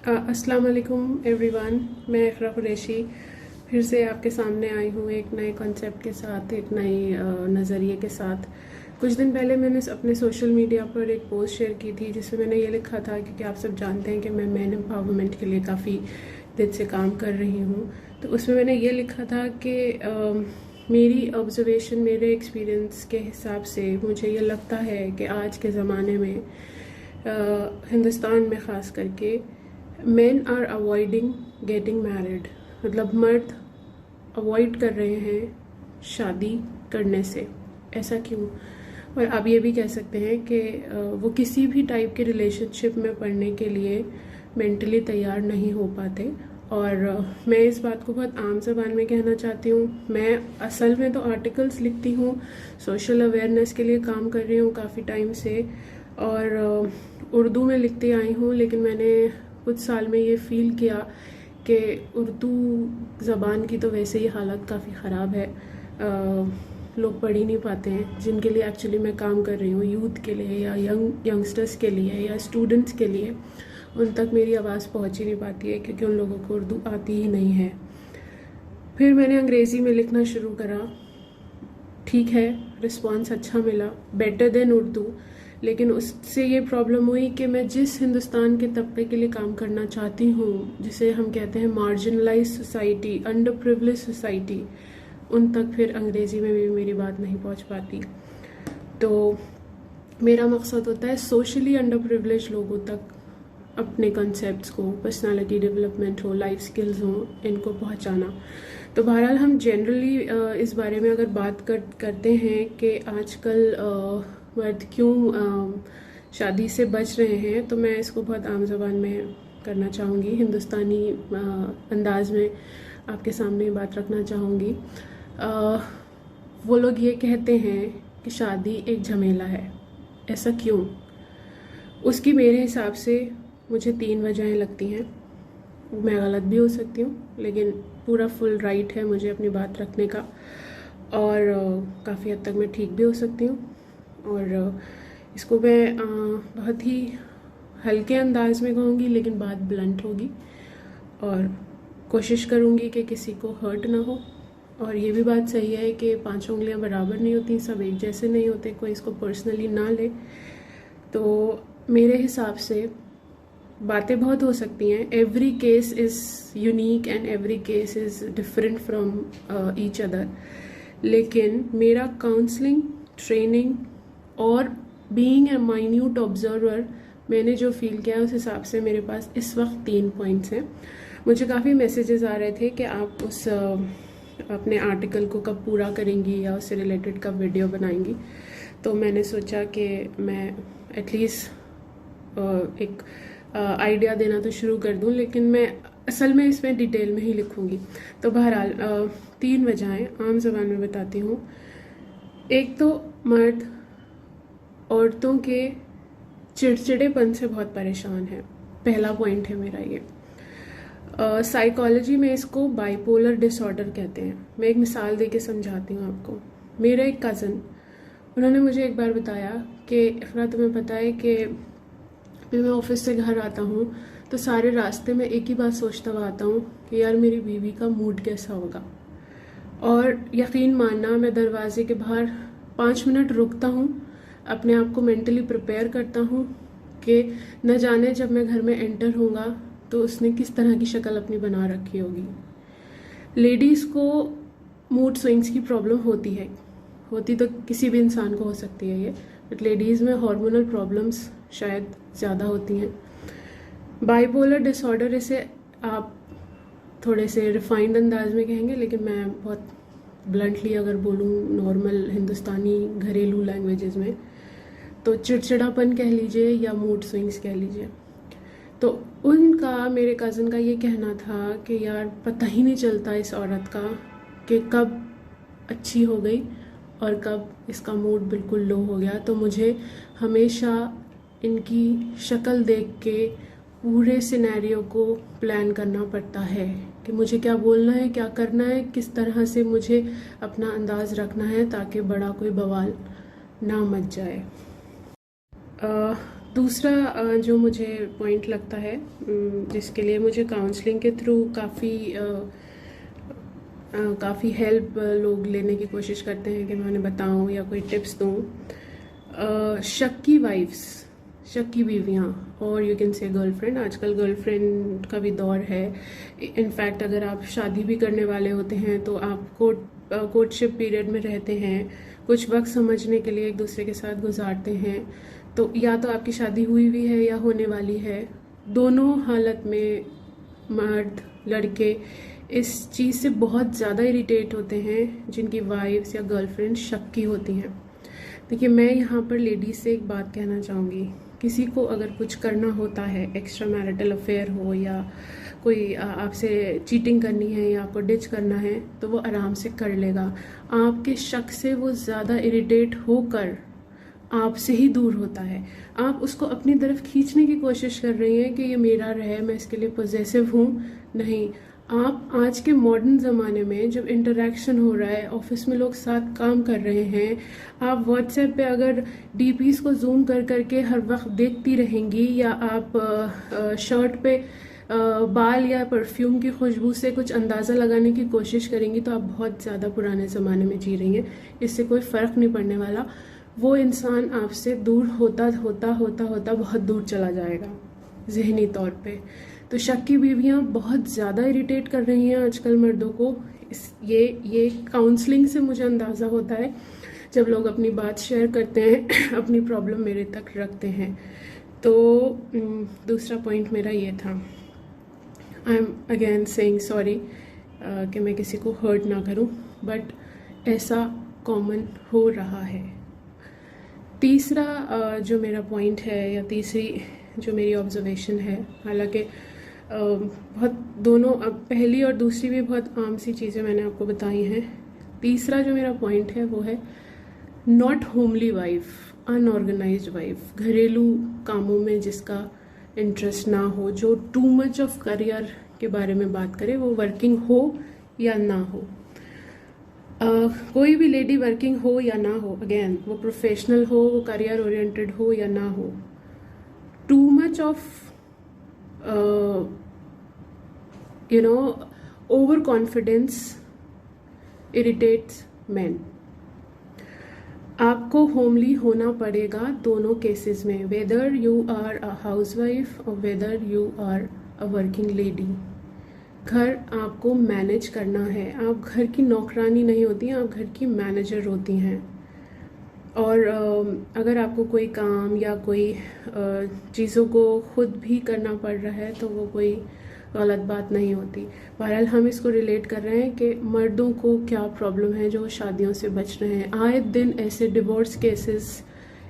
अस्सलाम वालेकुम एवरीवन। मैं इकरा कुरैशी फिर से आपके सामने आई हूँ एक नए कॉन्सेप्ट के साथ, एक नई नज़रिए के साथ। कुछ दिन पहले मैंने अपने सोशल मीडिया पर एक पोस्ट शेयर की थी जिसमें मैंने ये लिखा था, क्योंकि आप सब जानते हैं कि मैं मैन एम्पावरमेंट के लिए काफ़ी दिन से काम कर रही हूँ। तो उसमें मैंने ये लिखा था कि मेरी ऑब्जर्वेशन, मेरे एक्सपीरियंस के हिसाब से मुझे ये लगता है कि आज के ज़माने में हिंदुस्तान में ख़ास करके men are avoiding getting married. मतलब मर्द अवॉइड कर रहे हैं शादी करने से। ऐसा क्यों? और आप ये भी कह सकते हैं कि वो किसी भी टाइप के रिलेशनशिप में पढ़ने के लिए मेंटली तैयार नहीं हो पाते। और मैं इस बात को बहुत आम ज़बान में कहना चाहती हूँ। मैं असल में तो आर्टिकल्स लिखती हूँ, सोशल अवेयरनेस के लिए काम कर रही हूँ काफ़ी टाइम से, और उर्दू में लिखती आई हूँ। लेकिन मैंने कुछ साल में ये फ़ील किया कि उर्दू ज़बान की तो वैसे ही हालत काफ़ी ख़राब है। लोग पढ़ ही नहीं पाते हैं। जिनके लिए एक्चुअली मैं काम कर रही हूँ, यूथ के लिए या यंगस्टर्स के लिए या स्टूडेंट्स के लिए, उन तक मेरी आवाज़ पहुँच ही नहीं पाती है, क्योंकि उन लोगों को उर्दू आती ही नहीं है। फिर मैंने अंग्रेज़ी में लिखना शुरू करा। ठीक है, रिस्पॉन्स अच्छा मिला, बेटर देन उर्दू। लेकिन उससे ये प्रॉब्लम हुई कि मैं जिस हिंदुस्तान के तबके के लिए काम करना चाहती हूँ, जिसे हम कहते हैं marginalise society, under privilege society, उन तक फिर अंग्रेज़ी में भी मेरी बात नहीं पहुँच पाती। तो मेरा मकसद होता है सोशली अंडर प्रिविलेज लोगों तक अपने कॉन्सेप्ट्स को, पर्सनालिटी डेवलपमेंट हो, लाइफ स्किल्स हो, इनको पहुंचाना। तो बहरहाल हम जनरली इस बारे में अगर बात करते हैं कि आजकल मर्द क्यों शादी से बच रहे हैं, तो मैं इसको बहुत आम ज़बान में करना चाहूँगी, हिंदुस्तानी अंदाज में आपके सामने बात रखना चाहूँगी। वो लोग ये कहते हैं कि शादी एक झमेला है। ऐसा क्यों? उसकी मेरे हिसाब से मुझे 3 वजहें लगती हैं। मैं गलत भी हो सकती हूँ, लेकिन पूरा फुल राइट है मुझे अपनी बात रखने का, और काफ़ी हद तक मैं ठीक भी हो सकती हूँ। और इसको मैं बहुत ही हल्के अंदाज में कहूँगी, लेकिन बात ब्लंट होगी, और कोशिश करूँगी कि किसी को हर्ट ना हो। और ये भी बात सही है कि 5 उंगलियाँ बराबर नहीं होती, सब एक जैसे नहीं होते, कोई इसको पर्सनली ना ले। तो मेरे हिसाब से बातें बहुत हो सकती हैं। Every case is unique and every case is different from each other. लेकिन मेरा काउंसलिंग, ट्रेनिंग और बीइंग ए माइन्यूट ऑब्जर्वर, मैंने जो फील किया उस हिसाब से मेरे पास इस वक्त 3 पॉइंट्स हैं। मुझे काफ़ी मैसेजेस आ रहे थे कि आप उस अपने आर्टिकल को कब पूरा करेंगी या उससे रिलेटेड कब वीडियो बनाएंगी। तो मैंने सोचा कि मैं एटलीस्ट एक आइडिया देना तो शुरू कर दूं, लेकिन मैं असल में इसमें डिटेल में ही लिखूंगी। तो बहरहाल 3 वजहें आम ज़बान में बताती हूँ। एक तो मर्द औरतों के चिड़चिड़ेपन से बहुत परेशान है। पहला पॉइंट है मेरा ये। साइकोलॉजी में इसको बाइपोलर डिसऑर्डर कहते हैं। मैं एक मिसाल दे के समझाती हूँ आपको। मेरा एक कज़न, उन्होंने मुझे एक बार बताया कि इकरा, तुम्हें पता है कि फिर मैं ऑफिस से घर आता हूँ तो सारे रास्ते में एक ही बात सोचता हुआ आता हूँ कि यार मेरी बीवी का मूड कैसा होगा। और यकीन मानना, मैं दरवाजे के बाहर 5 मिनट रुकता हूँ, अपने आप को मेंटली प्रिपेयर करता हूँ कि न जाने जब मैं घर में एंटर होऊंगा तो उसने किस तरह की शक्ल अपनी बना रखी होगी। लेडीज़ को मूड स्विंग्स की प्रॉब्लम होती है, होती तो किसी भी इंसान को हो सकती है ये, बट लेडीज़ में हार्मोनल प्रॉब्लम्स शायद ज़्यादा होती हैं। बाइपोलर डिसऑर्डर, इसे आप थोड़े से रिफाइंड अंदाज में कहेंगे, लेकिन मैं बहुत ब्लंटली अगर बोलूँ नॉर्मल हिंदुस्तानी घरेलू लैंग्वेजेस में, तो चिड़चिड़ापन कह लीजिए या मूड स्विंग्स कह लीजिए। तो उनका, मेरे कज़न का ये कहना था कि यार पता ही नहीं चलता इस औरत का कि कब अच्छी हो गई और कब इसका मूड बिल्कुल लो हो गया। तो मुझे हमेशा इनकी शक्ल देख के पूरे सिनेरियो को प्लान करना पड़ता है कि मुझे क्या बोलना है, क्या करना है, किस तरह से मुझे अपना अंदाज़ रखना है ताकि बड़ा कोई बवाल ना मच जाए। दूसरा जो मुझे पॉइंट लगता है, जिसके लिए मुझे काउंसलिंग के थ्रू काफ़ी हेल्प लोग लेने की कोशिश करते हैं कि मैं उन्हें बताऊं या कोई टिप्स दूं, शक्की वाइफ्स, शक्की बीवियां, और यू कैन से गर्लफ्रेंड। आजकल गर्लफ्रेंड का भी दौर है। इनफैक्ट अगर आप शादी भी करने वाले होते हैं तो आप कोर्टशिप पीरियड में रहते हैं, कुछ वक्त समझने के लिए एक दूसरे के साथ गुजारते हैं, तो या तो आपकी शादी हुई हुई है या होने वाली है। दोनों हालत में मर्द लड़के इस चीज़ से बहुत ज़्यादा इरिटेट होते हैं जिनकी वाइफ्स या गर्लफ्रेंड शक्की होती हैं। देखिए, मैं यहाँ पर लेडीज से एक बात कहना चाहूँगी, किसी को अगर कुछ करना होता है, एक्स्ट्रा मैरिटल अफेयर हो या कोई आपसे चीटिंग करनी है या आपको डिच करना है, तो वो आराम से कर लेगा। आपके शक से वो ज़्यादा इरिटेट होकर आपसे ही दूर होता है। आप उसको अपनी तरफ खींचने की कोशिश कर रही हैं कि ये मेरा रहे, मैं इसके लिए पॉजेसिव हूँ। नहीं, आप आज के मॉडर्न ज़माने में जब इंटरेक्शन हो रहा है, ऑफिस में लोग साथ काम कर रहे हैं, आप व्हाट्सएप पे अगर डीपीज को जूम कर करके हर वक्त देखती रहेंगी, या आप शर्ट पे बाल या परफ्यूम की खुशबू से कुछ अंदाज़ा लगाने की कोशिश करेंगी, तो आप बहुत ज़्यादा पुराने ज़माने में जी रही हैं। इससे कोई फ़र्क नहीं पड़ने वाला। वो इंसान आपसे दूर होता होता होता होता बहुत दूर चला जाएगा जहनी तौर पे। तो शक्की बीवियां बहुत ज़्यादा इरिटेट कर रही हैं आजकल मर्दों को। ये काउंसलिंग से मुझे अंदाज़ा होता है, जब लोग अपनी बात शेयर करते हैं, अपनी प्रॉब्लम मेरे तक रखते हैं। तो दूसरा पॉइंट मेरा ये था। I am again saying sorry कि मैं किसी को हर्ट ना करूं, बट ऐसा कॉमन हो रहा है। तीसरा जो मेरा पॉइंट है, या तीसरी जो मेरी ऑब्जर्वेशन है, हालांकि बहुत दोनों, अब पहली और दूसरी भी बहुत आम सी चीज़ें मैंने आपको बताई हैं। तीसरा जो मेरा पॉइंट है वो है not homely wife, unorganised wife, घरेलू कामों में जिसका इंटरेस्ट ना हो, जो टू मच ऑफ करियर के बारे में बात करे, वो वर्किंग हो या ना हो। कोई भी लेडी वर्किंग हो या ना हो, अगेन वो प्रोफेशनल हो, वो करियर ओरिएंटेड हो या ना हो, too much of over confidence irritates man. आपको होमली होना पड़ेगा दोनों केसेस में, whether you are a housewife और whether you are a working lady. घर आपको मैनेज करना है। आप घर की नौकरानी नहीं होती हैं, आप घर की मैनेजर होती हैं। और अगर आपको कोई काम या कोई चीज़ों को खुद भी करना पड़ रहा है तो वो कोई गलत बात नहीं होती। बहरहाल हम इसको रिलेट कर रहे हैं कि मर्दों को क्या प्रॉब्लम है जो शादियों से बच रहे हैं। आए दिन ऐसे डिवोर्स केसेस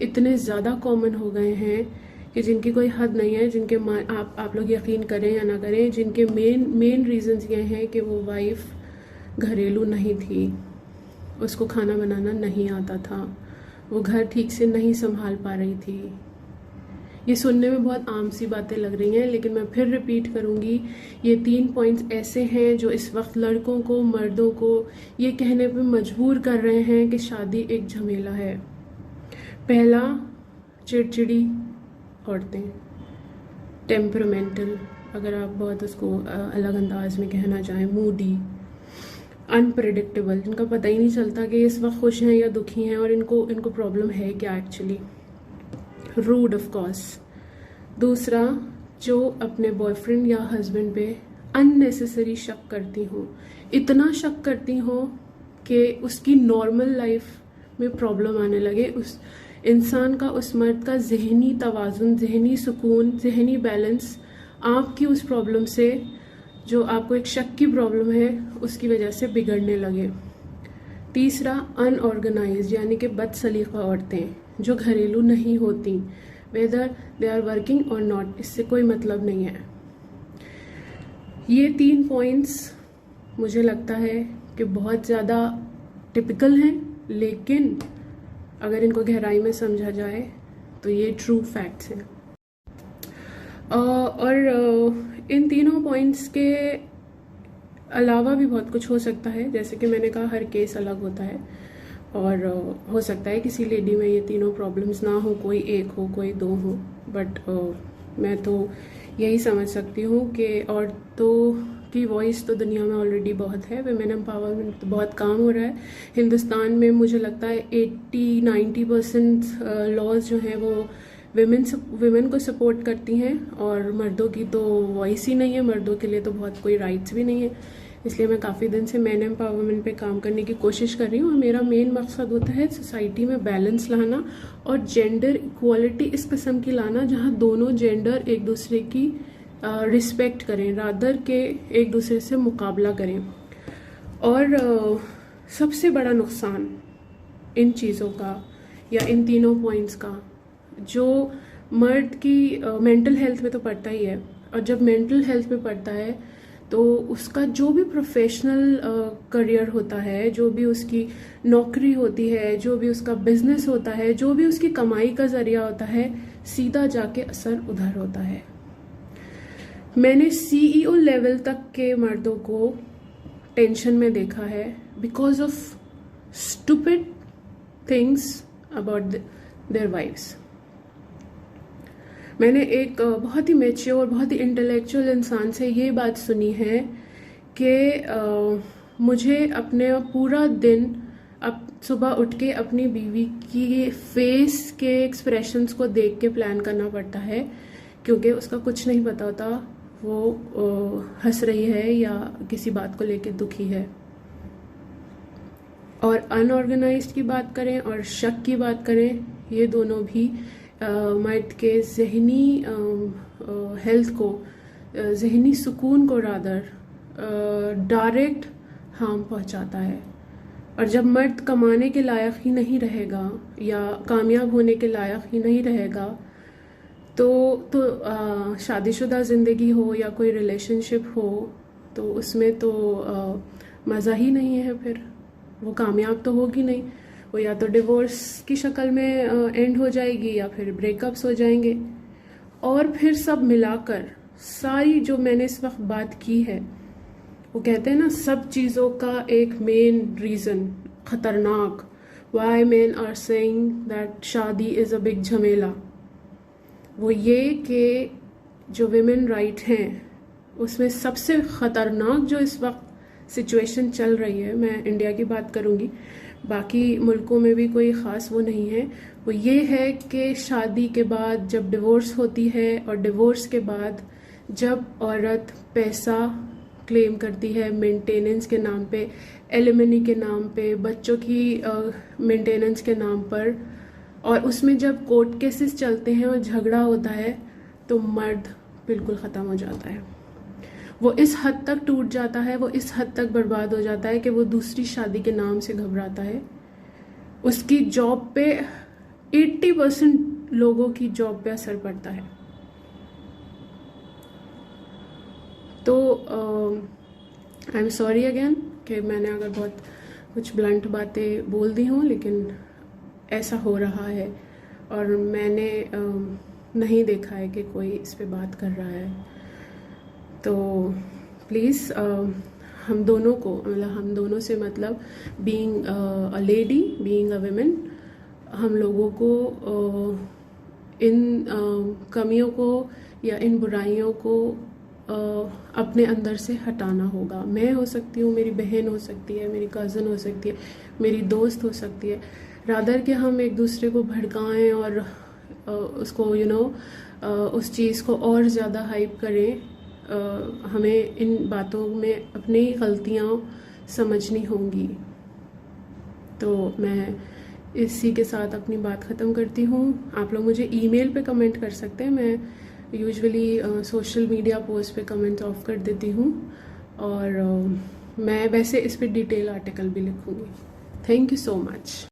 इतने ज़्यादा कॉमन हो गए हैं कि जिनकी कोई हद नहीं है, जिनके आप लोग यकीन करें या ना करें, जिनके मेन रीजंस ये हैं कि वो वाइफ घरेलू नहीं थी, उसको खाना बनाना नहीं आता था, वो घर ठीक से नहीं संभाल पा रही थी। ये सुनने में बहुत आम सी बातें लग रही हैं, लेकिन मैं फिर रिपीट करूंगी, ये 3 पॉइंट्स ऐसे हैं जो इस वक्त लड़कों को, मर्दों को ये कहने पे मजबूर कर रहे हैं कि शादी एक झमेला है। पहला, चिड़चिड़ी औरतें, टेम्परामेंटल, अगर आप बहुत उसको अलग अंदाज में कहना चाहें, मूडी, अनप्रेडिक्टेबल, जिनका पता ही नहीं चलता कि इस वक्त खुश हैं या दुखी हैं और इनको प्रॉब्लम है क्या एक्चुअली। Root of course. दूसरा, जो अपने बॉयफ्रेंड या हस्बैंड पे अननेसेसरी शक करती हो, इतना शक करती हो कि उसकी नॉर्मल लाइफ में प्रॉब्लम आने लगे, उस इंसान का, उस मर्द का जहनी तवाजुन, जहनी सुकून, जहनी बैलेंस आपकी उस प्रॉब्लम से, जो आपको एक शक की प्रॉब्लम है, उसकी वजह से बिगड़ने लगे। तीसरा, अनऑर्गेनाइज्ड, यानी कि बदसलीका औरतें जो घरेलू नहीं होती, वेदर दे आर वर्किंग और नॉट, इससे कोई मतलब नहीं है। ये 3 पॉइंट्स मुझे लगता है कि बहुत ज़्यादा टिपिकल हैं, लेकिन अगर इनको गहराई में समझा जाए तो ये ट्रू फैक्ट्स हैं। और इन तीनों पॉइंट्स के अलावा भी बहुत कुछ हो सकता है। जैसे कि मैंने कहा, हर केस अलग होता है और हो सकता है किसी लेडी में ये तीनों प्रॉब्लम्स ना हो, कोई एक हो, कोई 2 हो। बट मैं तो यही समझ सकती हूँ कि औरतों की वॉइस तो दुनिया में ऑलरेडी बहुत है। वुमेन एम्पावरमेंट तो बहुत काम हो रहा है हिंदुस्तान में। मुझे लगता है 80-90% लॉज जो हैं वो विमेन को सपोर्ट करती हैं, और मर्दों की तो वॉइस ही नहीं है। मर्दों के लिए तो बहुत कोई राइट्स भी नहीं है। इसलिए मैं काफ़ी दिन से मैन एम्पावरमेंट पे काम करने की कोशिश कर रही हूँ, और मेरा मेन मकसद होता है सोसाइटी में बैलेंस लाना और जेंडर इक्वालिटी इस किस्म की लाना जहाँ दोनों जेंडर एक दूसरे की रिस्पेक्ट करें, रादर के एक दूसरे से मुकाबला करें। और सबसे बड़ा नुकसान इन चीज़ों का या इन तीनों पॉइंट्स का जो मर्द की मेंटल हेल्थ में तो पड़ता ही है, और जब मेंटल हेल्थ में पड़ता है तो उसका जो भी प्रोफेशनल करियर होता है, जो भी उसकी नौकरी होती है, जो भी उसका बिजनेस होता है, जो भी उसकी कमाई का जरिया होता है, सीधा जाके असर उधर होता है। मैंने सीईओ लेवल तक के मर्दों को टेंशन में देखा है because of stupid things about their wifes. मैंने एक बहुत ही मैच्योर, बहुत ही इंटेलेक्चुअल इंसान से ये बात सुनी है कि मुझे अपने पूरा दिन अब सुबह उठ के अपनी बीवी की फेस के एक्सप्रेशंस को देख के प्लान करना पड़ता है, क्योंकि उसका कुछ नहीं पता होता वो हंस रही है या किसी बात को लेके दुखी है। और अनऑर्गेनाइज्ड की बात करें और शक की बात करें, ये दोनों भी मर्द के जहनी हेल्थ को, जहनी सुकून को रादर डायरेक्ट हार्म पहुंचाता है। और जब मर्द कमाने के लायक ही नहीं रहेगा या कामयाब होने के लायक ही नहीं रहेगा तो शादीशुदा ज़िंदगी हो या कोई रिलेशनशिप हो तो उसमें तो मज़ा ही नहीं है। फिर वो कामयाब तो होगी नहीं, वो या तो डिवोर्स की शक्ल में एंड हो जाएगी या फिर ब्रेकअप्स हो जाएंगे। और फिर सब मिलाकर सारी जो मैंने इस वक्त बात की है, वो कहते हैं ना, सब चीज़ों का एक मेन रीज़न खतरनाक, why men are saying that शादी इज़ अ बिग झमेला, वो ये कि जो विमेन राइट हैं उसमें सबसे ख़तरनाक जो इस वक्त सिचुएशन चल रही है, मैं इंडिया की बात करूँगी, बाकी मुल्कों में भी कोई ख़ास वो नहीं है, वो ये है कि शादी के बाद जब डिवोर्स होती है और डिवोर्स के बाद जब औरत पैसा क्लेम करती है मेंटेनेंस के नाम पे, एलिमनी के नाम पे, बच्चों की मेंटेनेंस के नाम पर, और उसमें जब कोर्ट केसेस चलते हैं और झगड़ा होता है तो मर्द बिल्कुल ख़त्म हो जाता है। वो इस हद तक टूट जाता है, वो इस हद तक बर्बाद हो जाता है कि वो दूसरी शादी के नाम से घबराता है। उसकी जॉब पे 80% लोगों की जॉब पे असर पड़ता है। तो आई एम सॉरी अगेन कि मैंने अगर बहुत कुछ ब्लंट बातें बोल दी हों, लेकिन ऐसा हो रहा है और मैंने नहीं देखा है कि कोई इस पे बात कर रहा है। तो प्लीज़ हम दोनों को, मतलब हम दोनों से मतलब being a lady, being a women, हम लोगों को इन कमियों को या इन बुराइयों को अपने अंदर से हटाना होगा। मैं हो सकती हूँ, मेरी बहन हो सकती है, मेरी कज़न हो सकती है, मेरी दोस्त हो सकती है, रादर के हम एक दूसरे को भड़काएं और उसको उस चीज़ को और ज़्यादा हाइप करें। हमें इन बातों में अपनी गलतियाँ समझनी होंगी। तो मैं इसी के साथ अपनी बात ख़त्म करती हूँ। आप लोग मुझे ईमेल पे कमेंट कर सकते हैं, मैं यूजुअली सोशल मीडिया पोस्ट पे कमेंट ऑफ कर देती हूँ, और मैं वैसे इस पे डिटेल आर्टिकल भी लिखूँगी। Thank you so much.